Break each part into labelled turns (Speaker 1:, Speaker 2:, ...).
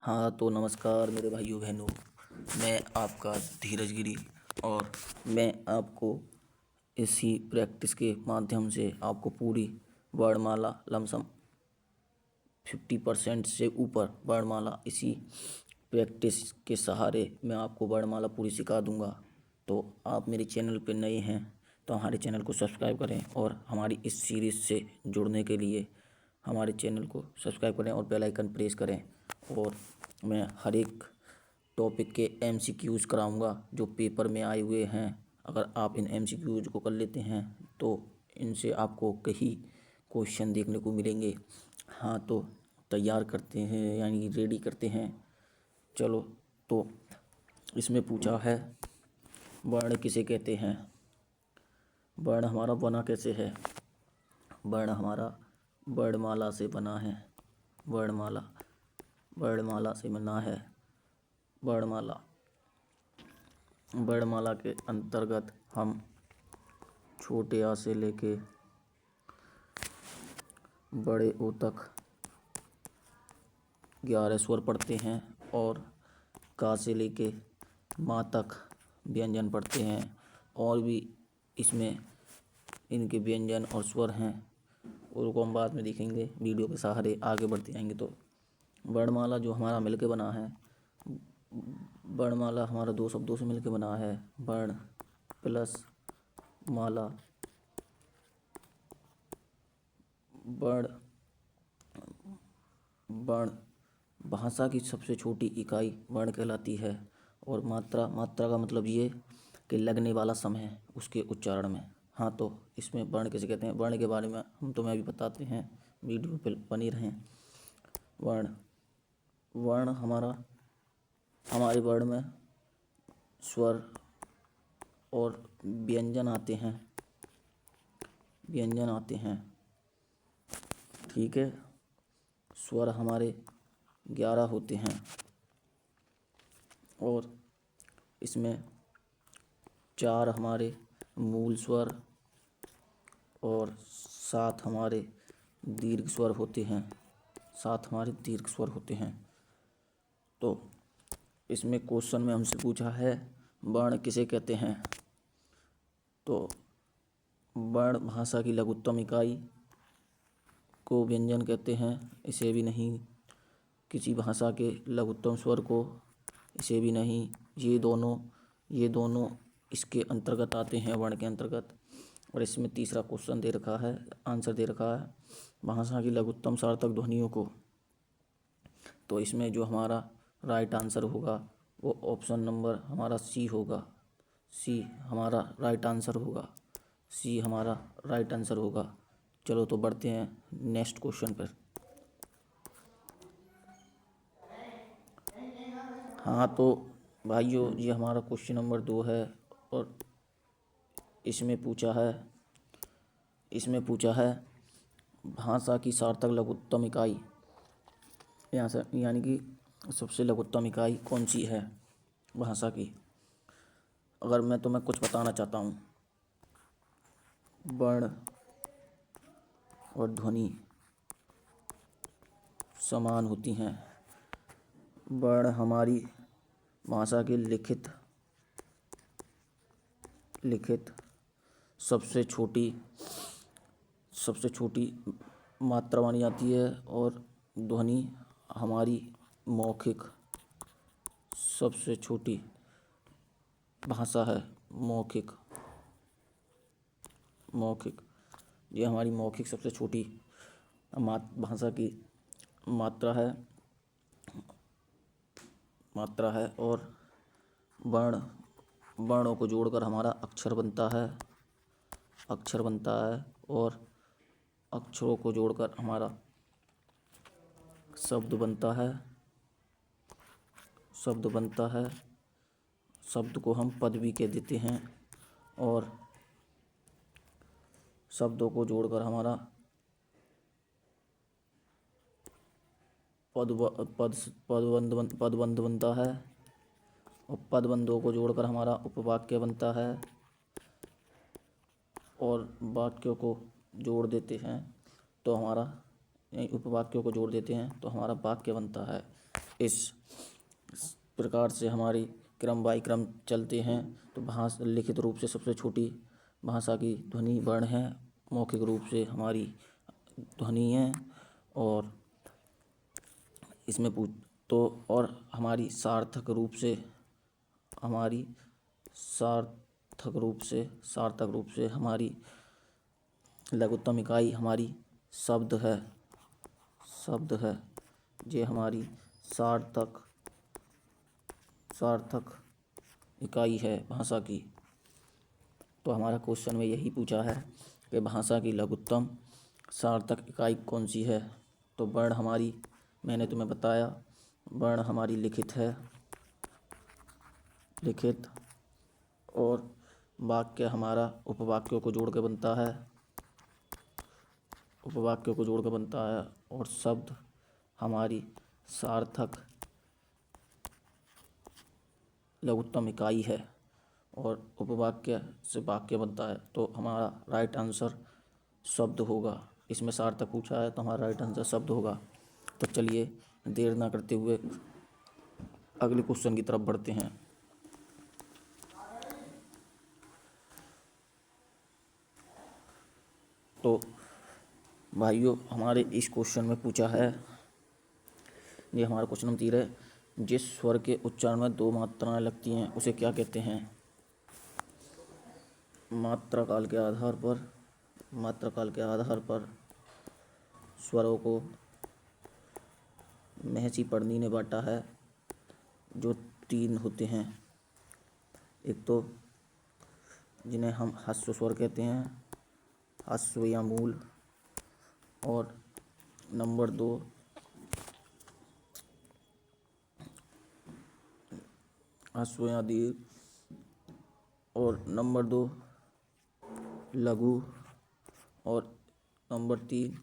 Speaker 1: हाँ तो नमस्कार मेरे भाइयों बहनों। मैं आपका धीरज गिरी और मैं आपको इसी प्रैक्टिस के माध्यम से आपको पूरी वर्णमाला लमसम 50% से ऊपर वर्णमाला इसी प्रैक्टिस के सहारे मैं आपको वर्णमाला पूरी सिखा दूंगा। तो आप मेरे चैनल पर नए हैं तो हमारे चैनल को सब्सक्राइब करें और हमारी इस सीरीज़ से जुड़ने के लिए हमारे चैनल को सब्सक्राइब करें और बेल आइकन प्रेस करें। और मैं हर एक टॉपिक के MCQs कराऊंगा जो पेपर में आए हुए हैं। अगर आप इन MCQs को कर लेते हैं तो इनसे आपको कई क्वेश्चन देखने को मिलेंगे। हाँ तो तैयार करते हैं यानी रेडी करते हैं। चलो तो इसमें पूछा है वर्ण किसे कहते हैं। वर्ण हमारा बना कैसे है। वर्ण हमारा वर्णमाला से बना है। वर्णमाला से बना है। वर्णमाला के अंतर्गत हम छोटे आ से लेके बड़े ओ तक 11 स्वर पढ़ते हैं और का से लेके माँ तक व्यंजन पढ़ते हैं। और भी इसमें इनके व्यंजन और स्वर हैं उनको हम बाद में देखेंगे। वीडियो के सहारे आगे बढ़ते जाएंगे। तो वर्णमाला जो हमारा मिलके बना है, वर्णमाला हमारा दो शब्दों से मिलके बना है। वर्ण प्लस माला। वर्ण भाषा की सबसे छोटी इकाई वर्ण कहलाती है। और मात्रा का मतलब ये कि लगने वाला समय उसके उच्चारण में। हाँ तो इसमें वर्ण किसे कहते हैं, वर्ण के बारे में हम तुम्हें अभी बताते हैं। वीडियो पर बने रहें। वर्ण हमारे वर्ण में स्वर और व्यंजन आते हैं। ठीक है, स्वर हमारे 11 होते हैं और इसमें 4 हमारे मूल स्वर और 7 हमारे दीर्घ स्वर होते हैं। तो इसमें क्वेश्चन में हमसे पूछा है वर्ण किसे कहते हैं। तो वर्ण भाषा की लघुत्तम इकाई को व्यंजन कहते हैं। इसे भी नहीं, किसी भाषा के लघुत्तम स्वर को इसे भी नहीं। ये दोनों इसके अंतर्गत आते हैं, वर्ण के अंतर्गत। और इसमें तीसरा क्वेश्चन दे रखा है, आंसर दे रखा है भाषा की लघुत्तम सार्थक ध्वनियों को। तो इसमें जो हमारा राइट आंसर होगा वो ऑप्शन नंबर हमारा सी होगा। सी हमारा राइट आंसर होगा। चलो तो बढ़ते हैं नेक्स्ट क्वेश्चन पर। हाँ तो भाइयों ये हमारा क्वेश्चन नंबर 2 है और इसमें पूछा है भाषा की सार्थक लघुत्तम इकाई यहाँ से यानी कि सबसे लघुत्तम इकाई कौन सी है भाषा की। अगर मैं तुम्हें कुछ बताना चाहता हूँ, वर्ण और ध्वनि समान होती हैं। वर्ण हमारी भाषा की लिखित सबसे छोटी मात्रा मानी जाती है और ध्वनि हमारी मौखिक सबसे छोटी भाषा है। मौखिक ये हमारी मौखिक सबसे छोटी भाषा की मात्रा है। और वर्णों को जोड़कर हमारा अक्षर बनता है और अक्षरों को जोड़कर हमारा शब्द बनता है। शब्द को हम पद भी कह देते हैं और शब्दों को जोड़कर हमारा पदबंध बनता है और पदबंधों को जोड़कर हमारा उपवाक्य बनता है और वाक्यों को जोड़ देते हैं तो हमारा उपवाक्यों को जोड़ देते हैं तो हमारा वाक्य बनता है। इस प्रकार से हमारी क्रम बाई क्रम चलते हैं। तो भाषा लिखित रूप से सबसे छोटी भाषा की ध्वनि वर्ण है, मौखिक रूप से हमारी ध्वनि है, और इसमें और हमारी सार्थक रूप से हमारी लघुत्तम इकाई हमारी शब्द है। ये हमारी सार्थक इकाई है भाषा की। तो हमारा क्वेश्चन में यही पूछा है कि भाषा की लघुत्तम सार्थक इकाई कौन सी है। तो वर्ण हमारी, मैंने तुम्हें बताया, वर्ण हमारी लिखित है, और वाक्य हमारा उपवाक्यों को जोड़ के बनता है, और शब्द हमारी सार्थक लघुत्तम इकाई है, और उपवाक्य से वाक्य बनता है। तो हमारा राइट आंसर शब्द होगा। इसमें सार्थक पूछा है तो हमारा राइट आंसर शब्द होगा। तो चलिए देर ना करते हुए अगले क्वेश्चन की तरफ बढ़ते हैं। तो भाइयों, हमारे इस क्वेश्चन में पूछा है, ये हमारा क्वेश्चन नंबर 3 है, जिस स्वर के उच्चारण में 2 मात्राएं लगती हैं उसे क्या कहते हैं। मात्रा काल के आधार पर स्वरों को महर्षि पढ़नी ने बांटा है, जो 3 होते हैं। एक तो जिन्हें हम ह्रस्व स्वर कहते हैं, ह्रस्व या मूल, और नंबर 2 ह्रस्व या दीर्घ, और नंबर 2 लघु, और नंबर 3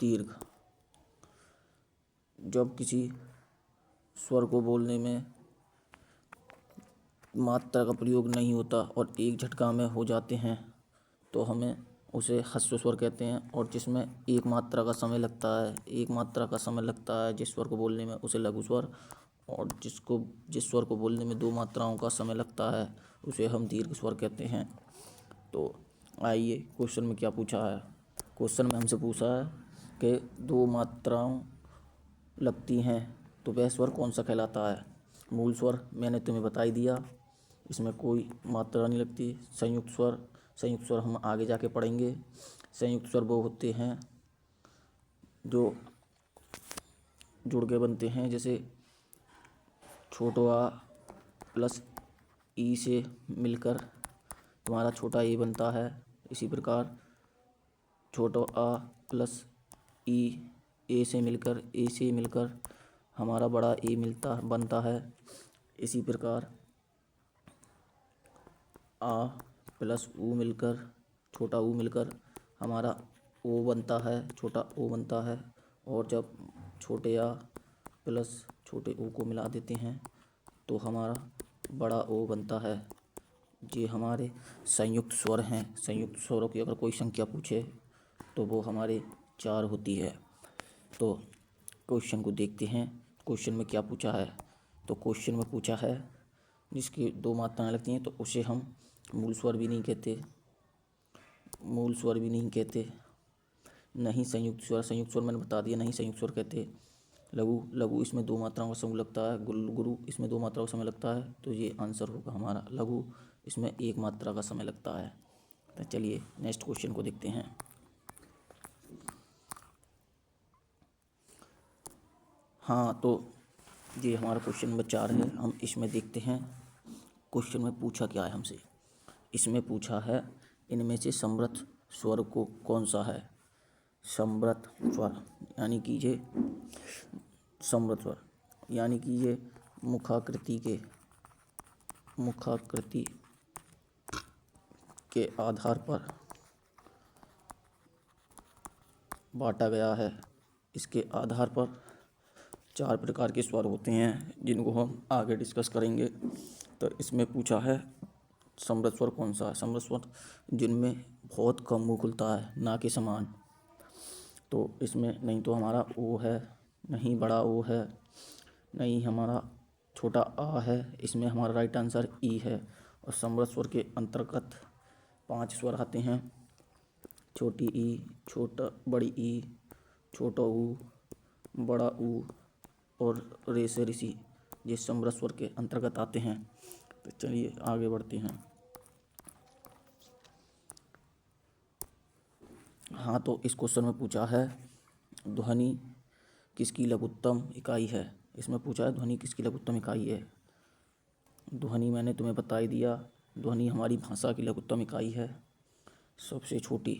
Speaker 1: दीर्घ। जब किसी स्वर को बोलने में मात्रा का प्रयोग नहीं होता और एक झटका में हो जाते हैं तो हमें उसे ह्रस्व स्वर कहते हैं, और जिसमें एक मात्रा का समय लगता है जिस स्वर को बोलने में, उसे लघु स्वर, और जिस स्वर को बोलने में 2 मात्राओं का समय लगता है उसे हम दीर्घ स्वर कहते हैं। तो आइए क्वेश्चन में क्या पूछा है। क्वेश्चन में हमसे पूछा है कि 2 मात्राएं लगती हैं तो वह स्वर कौन सा कहलाता है। मूल स्वर मैंने तुम्हें बता ही दिया, इसमें कोई मात्रा नहीं लगती। संयुक्त स्वर हम आगे जाके पढ़ेंगे। संयुक्त स्वर वो होते हैं जो जुड़ के बनते हैं, जैसे छोटा आ प्लस ई से मिलकर तुम्हारा छोटा ए बनता है। इसी प्रकार छोटा आ प्लस ई ए से मिलकर हमारा बड़ा ए बनता है। इसी प्रकार आ प्लस ऊ मिलकर, छोटा ऊ मिलकर हमारा ओ बनता है, छोटा ओ बनता है। और जब छोटे आ प्लस छोटे ओ को मिला देते हैं तो हमारा बड़ा ओ बनता है। ये हमारे संयुक्त स्वर हैं। संयुक्त स्वरों की अगर कोई संख्या पूछे तो वो हमारे 4 होती है। तो क्वेश्चन को देखते हैं, क्वेश्चन में क्या पूछा है। तो क्वेश्चन में पूछा है जिसकी 2 मात्राएं लगती हैं तो उसे हम मूल स्वर भी नहीं कहते, नहीं संयुक्त स्वर मैंने बता दिया, नहीं संयुक्त स्वर कहते। लघु इसमें 2 मात्राओं का समूह लगता है, गुरु इसमें 2 मात्राओं का समय लगता है, तो ये आंसर होगा हमारा लघु, इसमें 1 मात्रा का समय लगता है। तो चलिए नेक्स्ट क्वेश्चन को देखते हैं। हाँ, तो ये हमारा क्वेश्चन नंबर 4 है। हम इसमें देखते हैं क्वेश्चन में पूछा क्या है हमसे। इसमें पूछा है इनमें से समृद्ध स्वर को कौन सा है। समृद्ध स्वर यानी कि ये मुखाकृति के आधार पर बांटा गया है। इसके आधार पर 4 प्रकार के स्वर होते हैं जिनको हम आगे डिस्कस करेंगे। तो इसमें पूछा है समृद्ध स्वर कौन सा है। समृद्ध स्वर जिनमें बहुत कम मुंह खुलता है, ना कि समान। तो इसमें नहीं तो हमारा ओ है, नहीं, बड़ा ओ है। नहीं, हमारा छोटा आ है। इसमें हमारा राइट आंसर ई है। और समृद्ध स्वर के अंतर्गत 5 स्वर आते हैं। छोटी ई, छोटा बड़ी ई, छोटा ऊ, बड़ा ऊ और रे से ऋषि, ये समृद्ध स्वर के अंतर्गत आते हैं। तो चलिए आगे बढ़ते हैं। हाँ, तो इस क्वेश्चन में पूछा है ध्वनि किसकी लघुत्तम इकाई है। इसमें पूछा है ध्वनि किसकी लघुत्तम इकाई है। ध्वनि मैंने तुम्हें बता ही दिया, ध्वनि हमारी भाषा की लघुत्तम इकाई है, सबसे छोटी।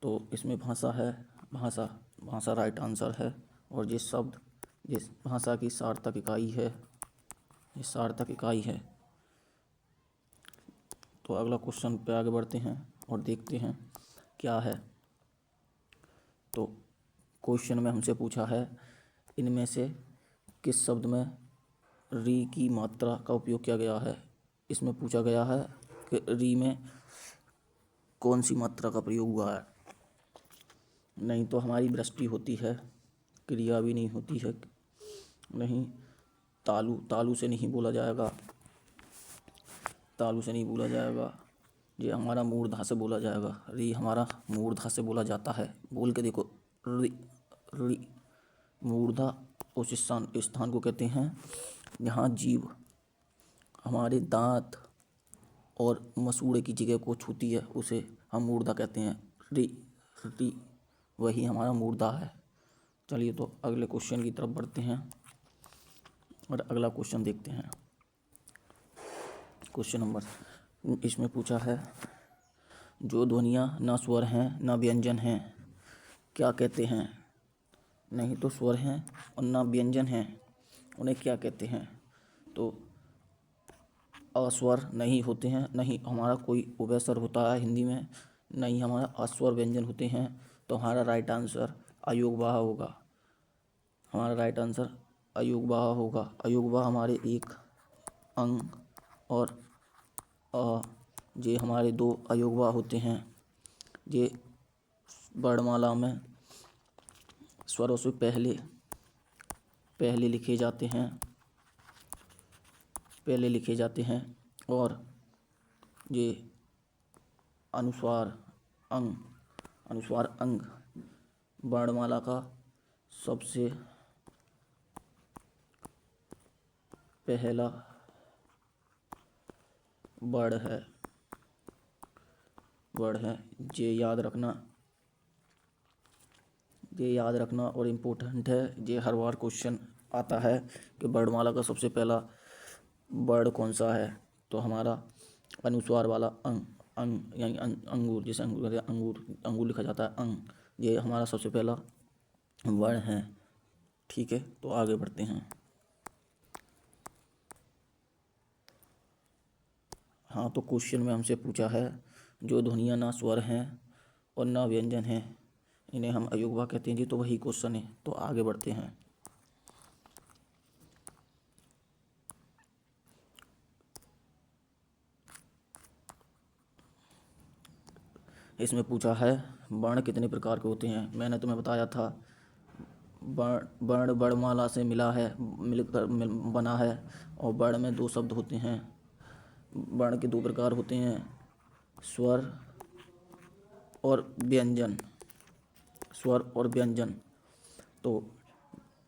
Speaker 1: तो इसमें भाषा है, भाषा राइट आंसर है। और जिस शब्द, जिस भाषा की सार्थक इकाई है, ये सार्थक इकाई है। तो अगला क्वेश्चन पे आगे बढ़ते हैं और देखते हैं क्या है। तो क्वेश्चन में हमसे पूछा है इनमें से किस शब्द में री की मात्रा का उपयोग किया गया है। इसमें पूछा गया है कि री में कौन सी मात्रा का प्रयोग हुआ है। नहीं तो हमारी वृष्टि होती है, क्रिया भी नहीं होती है। नहीं, तालू से नहीं बोला जाएगा, तालू से नहीं बोला जाएगा। ये हमारा मूर्धा से बोला जाएगा। री हमारा मूर्धा से बोला जाता है। बोल के देखो, री री। मूर्धा उस स्थान को कहते हैं जहाँ जीभ हमारे दांत और मसूड़े की जगह को छूती है, उसे हम मूर्धा कहते हैं। री री वही हमारा मूर्धा है। चलिए तो अगले क्वेश्चन की तरफ बढ़ते हैं और अगला क्वेश्चन देखते हैं। क्वेश्चन नंबर, इसमें पूछा है जो ध्वनियाँ न स्वर हैं न व्यंजन हैं, क्या कहते हैं। नहीं तो स्वर हैं और न व्यंजन हैं, उन्हें क्या कहते हैं। तो अस्वर नहीं होते हैं, नहीं हमारा कोई उभय स्वर होता है हिंदी में, नहीं हमारा अस्वर व्यंजन होते हैं। तो हमारा राइट आंसर अयोगवाह होगा। हमारा राइट आंसर अयोगवाह होगा। अयोगवाह हमारे एक अंग और अ, ये हमारे 2 अयोगवाह होते हैं। ये वर्णमाला में स्वरों से पहले लिखे जाते हैं, पहले लिखे जाते हैं। और ये अनुस्वार अंग वर्णमाला का सबसे पहला वर्ण है। ये याद रखना और इम्पोर्टेंट है। ये हर बार क्वेश्चन आता है कि वर्णमाला का सबसे पहला वर्ण कौन सा है। तो हमारा अनुस्वार वाला अंग यानी अंगूर, जिसे अंगूर कहते हैं, अंगूर लिखा जाता है अंग, ये हमारा सबसे पहला वर्ण है। ठीक है, तो आगे बढ़ते हैं। हाँ, तो क्वेश्चन में हमसे पूछा है जो ध्वनियाँ ना स्वर हैं और ना व्यंजन हैं, इन्हें हम अयोगवाह कहते हैं। जी तो वही क्वेश्चन है। तो आगे बढ़ते हैं। इसमें पूछा है वर्ण कितने प्रकार के होते हैं। मैंने तुम्हें बताया था वर्ण वर्णमाला से मिलकर बना है। और वर्ण में 2 शब्द होते हैं। वर्ण के 2 प्रकार होते हैं, स्वर और व्यंजन। स्वर और व्यंजन। तो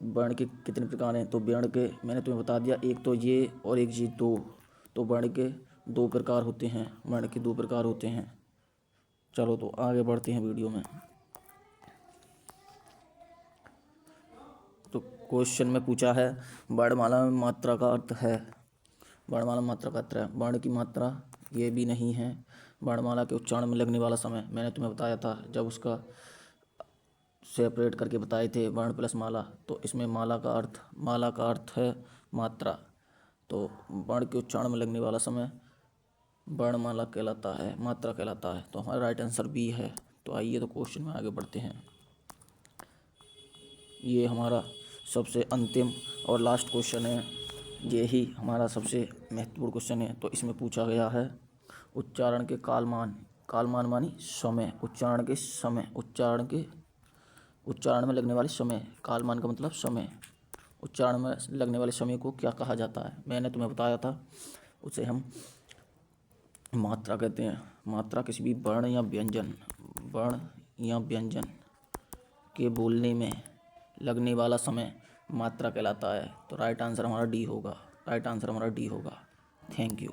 Speaker 1: वर्ण के कितने प्रकार हैं। तो वर्ण के मैंने तुम्हें बता दिया, एक तो ये और एक ये 2। तो वर्ण के 2 प्रकार होते हैं। वर्ण के 2 प्रकार होते हैं। चलो तो आगे बढ़ते हैं वीडियो में। तो क्वेश्चन में पूछा है वर्णमाला में मात्रा का अर्थ है। वर्णमाला में मात्रा का अर्थ है, वर्ण की मात्रा ये भी नहीं है। वर्णमाला के उच्चारण में लगने वाला समय मैंने तुम्हें बताया था, जब उसका सेपरेट करके बताए थे वर्ण प्लस माला। तो इसमें माला का अर्थ है मात्रा। तो वर्ण के उच्चारण में लगने वाला समय वर्णमाला कहलाता है, मात्रा कहलाता है। तो हमारा राइट आंसर बी है। तो आइए तो क्वेश्चन में आगे बढ़ते हैं। ये हमारा सबसे अंतिम और लास्ट क्वेश्चन है। ये ही हमारा सबसे महत्वपूर्ण क्वेश्चन है। तो इसमें पूछा गया है उच्चारण के कालमान मानी समय, उच्चारण के उच्चारण में लगने वाले समय, कालमान का मतलब समय, उच्चारण में लगने वाले समय को क्या कहा जाता है? मैंने तुम्हें बताया था, उसे हम मात्रा कहते हैं। मात्रा किसी भी वर्ण या व्यंजन के बोलने में लगने वाला समय मात्रा कहलाता है। तो राइट आंसर हमारा डी होगा। Thank you.